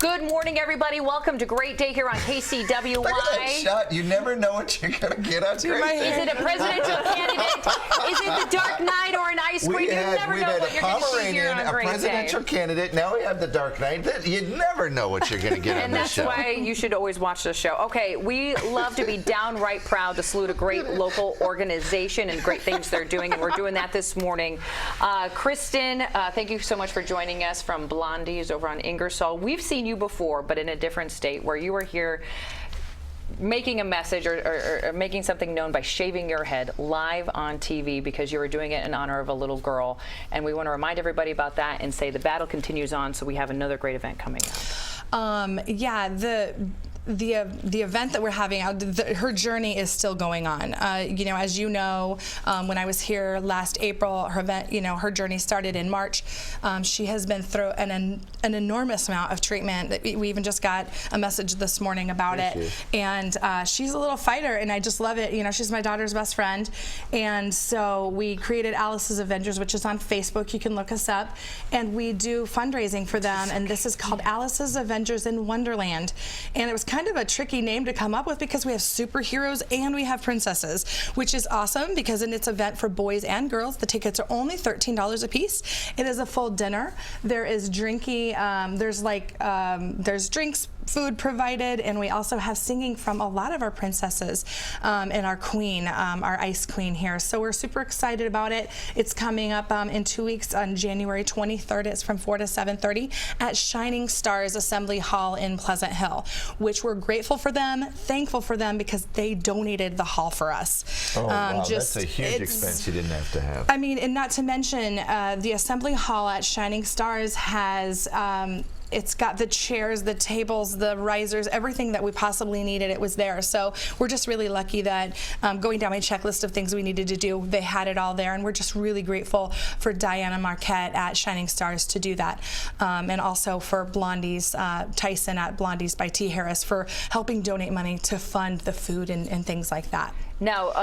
Good morning, everybody. Welcome to Great Day here on KCWY. Look at that shot. You never know what you're going to get on Great Day. Is it a presidential candidate? Is it the Dark Knight or an ice cream? You never know what you're going to see here on a Great Day. presidential candidate. Now we have the Dark Knight. You never know what you're going to get on this show. And that's why you should always watch this show. Okay, we love to be downright proud to salute a great local organization and great things they're doing, and we're doing that this morning. Kristen, thank you so much for joining us from Blondie's over on Ingersoll. We've seen you before, but in a different state, where you were here making a message or making something known by shaving your head live on TV because you were doing it in honor of a little girl. And we want to remind everybody about that and say the battle continues on, so we have another great event coming up. Yeah, the event that we're having, her journey is still going on. You know, as you know, when I was here last April, her event, her journey started in March. She has been through an enormous amount of treatment. We even just got a message this morning about it. And she's a little fighter, and I just love it. You know, she's my daughter's best friend. And so we created Alice's Avengers, which is on Facebook. You can look us up. And we do fundraising for them. And this is called Alice's Avengers in Wonderland. And it was kind of a tricky name to come up with because we have superheroes and we have princesses, which is awesome because it's an event for boys and girls. The tickets are only $13 a piece. It is a full dinner. There is drinking. There's drinks, food provided, and we also have singing from a lot of our princesses and our queen, our ice queen here. So we're super excited about it. It's coming up in 2 weeks on January 23rd. It's from 4 to 7:30 at Shining Stars Assembly Hall in Pleasant Hill, which we're grateful for them, thankful for them because they donated the hall for us. Oh, wow, that's a huge expense you didn't have to have. I mean, and not to mention the Assembly Hall at Shining Stars has it's got the chairs, the tables, the risers, everything that we possibly needed. It was there. So we're just really lucky that going down my checklist of things we needed to do, they had it all there. And we're just really grateful for Diana Marquette at Shining Stars to do that. And also for Blondie's, Tyson at Blondie's by T. Harris for helping donate money to fund the food and things like that. Now,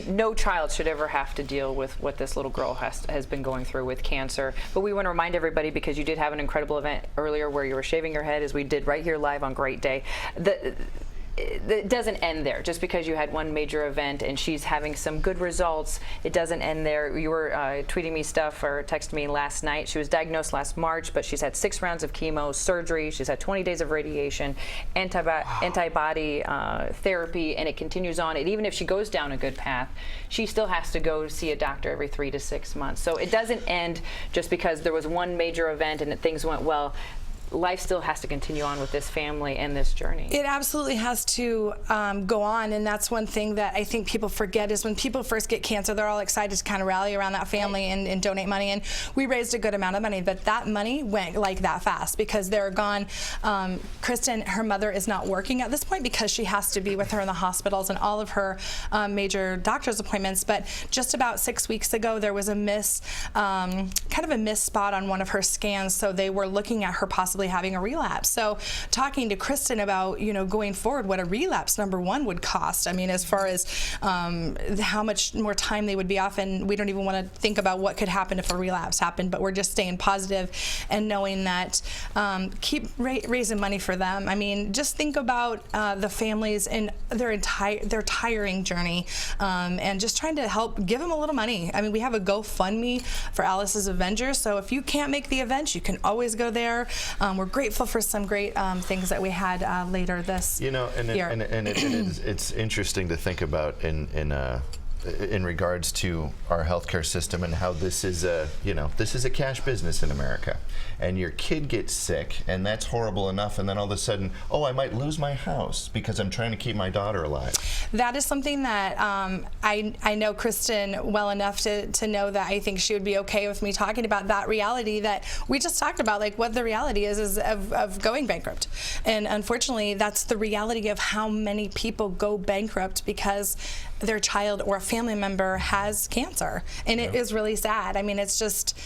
no child should ever have to deal with what this little girl has been going through with cancer. But we want to remind everybody, because you did have an incredible event earlier where you were shaving your head, as we did right here live on Great Day. It doesn't end there. Just because you had one major event and she's having some good results, it doesn't end there. You were tweeting me stuff or texting me last night. She was diagnosed last March, but she's had 6 rounds of chemo, surgery. She's had 20 days of radiation, antibody therapy, and it continues on. And even if she goes down a good path, she still has to go see a doctor every 3 to 6 months. So it doesn't end just because there was one major event and things went well. Life still has to continue on with this family and this journey. It absolutely has to go on, and that's one thing that I think people forget is when people first get cancer, they're all excited to kind of rally around that family and donate money, and we raised a good amount of money, but that money went like that fast because they're gone. Kristen, her mother is not working at this point because she has to be with her in the hospitals and all of her major doctor's appointments, but just about 6 weeks ago there was a kind of a miss spot on one of her scans, so they were looking at her possibly having a relapse. So talking to Kristen about, going forward, what a relapse, number one, would cost. I mean, as far as how much more time they would be off, and we don't even want to think about what could happen if a relapse happened, but we're just staying positive and knowing that keep raising money for them. I mean, just think about the families and their tiring journey and just trying to help give them a little money. I mean, we have a GoFundMe for Alice's Avengers, so if you can't make the event, you can always go there. We're grateful for some great things that we had later this year. It's interesting to think about in regards to our healthcare system and how this is a cash business in America. And your kid gets sick, and that's horrible enough, and then all of a sudden, oh, I might lose my house because I'm trying to keep my daughter alive. That is something that I know Kristen well enough to know that I think she would be okay with me talking about that reality that we just talked about, like what the reality is of going bankrupt. And unfortunately, that's the reality of how many people go bankrupt because their child or a family member has cancer. And it is really sad. I mean, it's just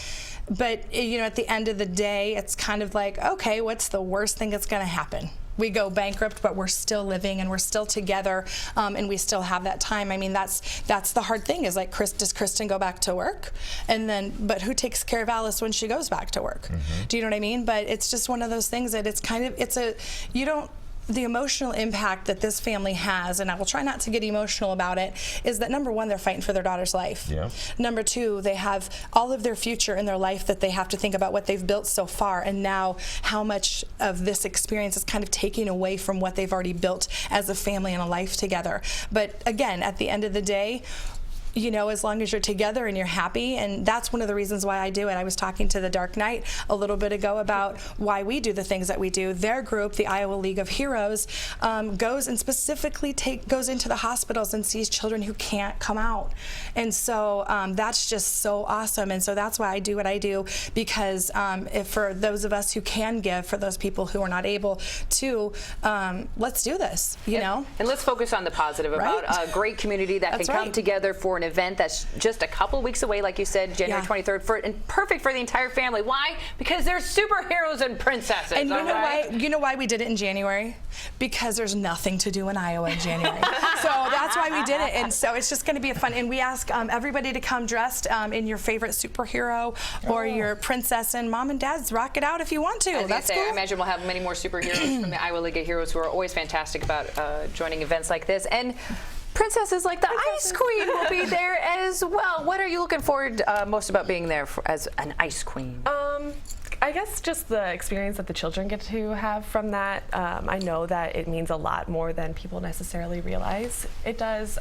But you know, at the end of the day, it's kind of like, okay, what's the worst thing that's going to happen? We go bankrupt, but we're still living and we're still together, and we still have that time. I mean, that's the hard thing, is like, does Kristen go back to work? And then, but who takes care of Alice when she goes back to work? Do you know what I mean? But it's just one of those things that it's kind of, the emotional impact that this family has, and I will try not to get emotional about it, is that number one, they're fighting for their daughter's life. Yeah. Number two, they have all of their future in their life that they have to think about what they've built so far, and now how much of this experience is kind of taking away from what they've already built as a family and a life together. But again, at the end of the day, you know, as long as you're together and you're happy, and that's one of the reasons why I do it. I was talking to the Dark Knight a little bit ago about why we do the things that we do. Their group, the Iowa League of Heroes, goes and specifically goes into the hospitals and sees children who can't come out. And so that's just so awesome. And so that's why I do what I do, because if for those of us who can give, for those people who are not able to, let's do this, you know? And let's focus on the positive, about a great community that can come together for an event that's just a couple weeks away, like you said, January 23rd, and perfect for the entire family. Why? Because they're superheroes and princesses. And you know why we did it in January? Because there's nothing to do in Iowa in January. So that's why we did it. And so it's just going to be a fun. And we ask everybody to come dressed in your favorite superhero or your princess, and mom and dads rock it out if you want to. That's cool. I imagine we'll have many more superheroes from the Iowa League of Heroes, who are always fantastic about joining events like this. And princesses like the Ice Queen will be there as well. What are you looking forward most about being there as an Ice Queen? I guess just the experience that the children get to have from that. I know that it means a lot more than people necessarily realize it does.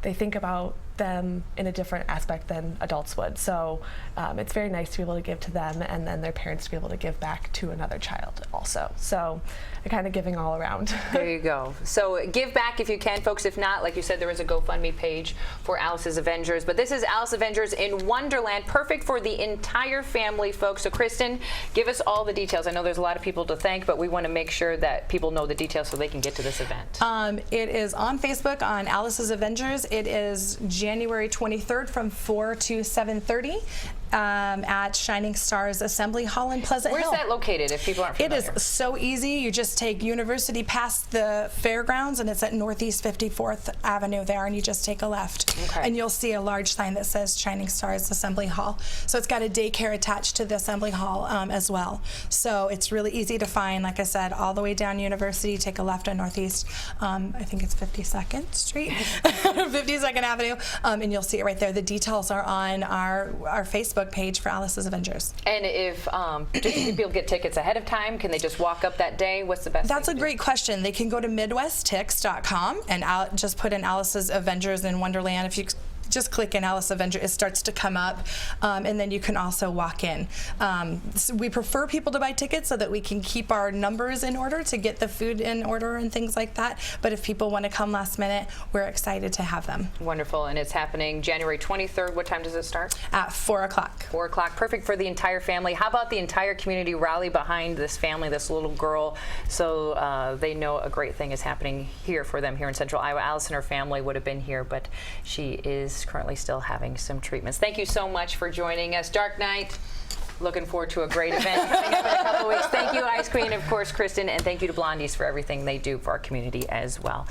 They think about them in a different aspect than adults would. So it's very nice to be able to give to them, and then their parents to be able to give back to another child also. So they're kind of giving all around. There you go. So give back if you can, folks. If not, like you said, there is a GoFundMe page for Alice's Avengers. But this is Alice Avengers in Wonderland, perfect for the entire family, folks. So Kristen, give us all the details. I know there's a lot of people to thank, but we want to make sure that people know the details so they can get to this event. It is on Facebook on Alice's Avengers. It is January 23rd from 4 to 7:30 at Shining Stars Assembly Hall in Pleasant Hill. Where's that located, if people aren't familiar? It is so easy. You just take University past the fairgrounds, and it's at Northeast 54th Avenue there, and you just take a left. Okay. And you'll see a large sign that says Shining Stars Assembly Hall. So it's got a daycare attached to the Assembly Hall as well. So it's really easy to find, like I said, all the way down University, take a left on Northeast, I think it's 52nd Street, 52nd Avenue, and you'll see it right there. The details are on our Facebook page for Alice's Avengers. And if people get tickets ahead of time, can they just walk up that day? What's the best That's thing a to great question. They can go to MidwestTix.com and just put in Alice's Avengers in Wonderland. If you just click in Alice Avenger, it starts to come up, and then you can also walk in. So we prefer people to buy tickets so that we can keep our numbers in order to get the food in order and things like that. But if people want to come last minute, we're excited to have them. Wonderful. And it's happening January 23rd. What time does it start? At 4 o'clock. 4 o'clock. Perfect for the entire family. How about the entire community rally behind this family, this little girl, so they know a great thing is happening here for them here in Central Iowa. Alice and her family would have been here, but she is currently still having some treatments. Thank you so much for joining us. Dark Knight, looking forward to a great event coming up in a couple weeks. Thank you, Ice Queen, of course, Kristen, and thank you to Blondies for everything they do for our community as well.